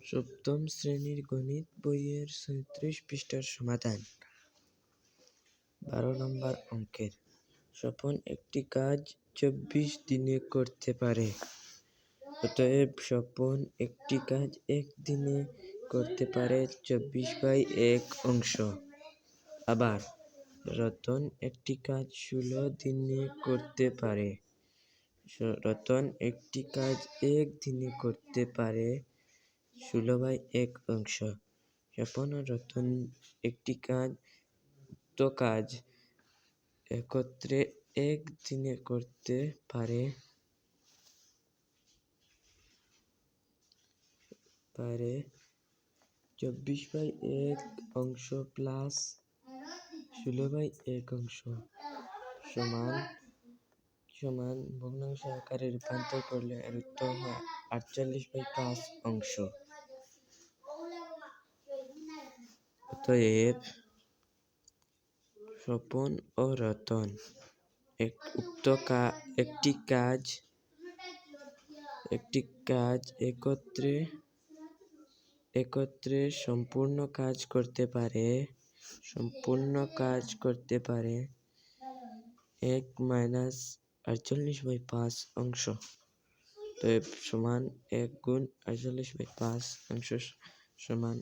সপ্তম শ্রেণীর গণিত বইয়ের 37 পৃষ্ঠার সমাধান। 12 নম্বর অঙ্কের স্বপন একটি কাজ 24 দিনে করতে পারে। অতএব স্বপন একটি কাজ এক দিনে করতে পারে 24/1 অংশ। আবার রতন একটি কাজ 16 দিনে করতে পারে। রতন একটি কাজ এক দিনে করতে পারে 16/1 অংশ। স্বপন ও রতন একটি কাজ একত্রে এক দিনে করতে পারে 24/1 অংশ প্লাস 16/1 অংশ সমান ভগ্নাংশ আকারে রূপান্তর করলে এর উত্তর হয় 48/5 অংশ। অতএব স্বপন ও রতন একটি কাজ একত্রে সম্পূর্ণ কাজ করতে পারে 1 - 48/5 অংশ। অতএব সমান 1 গুণ 48/5 অংশ সমান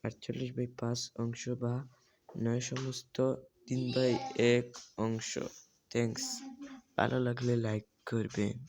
48/5 অংশ বা 9/3/1 অংশ। থ্যাঙ্কস। ভালো লাগলে লাইক করবেন।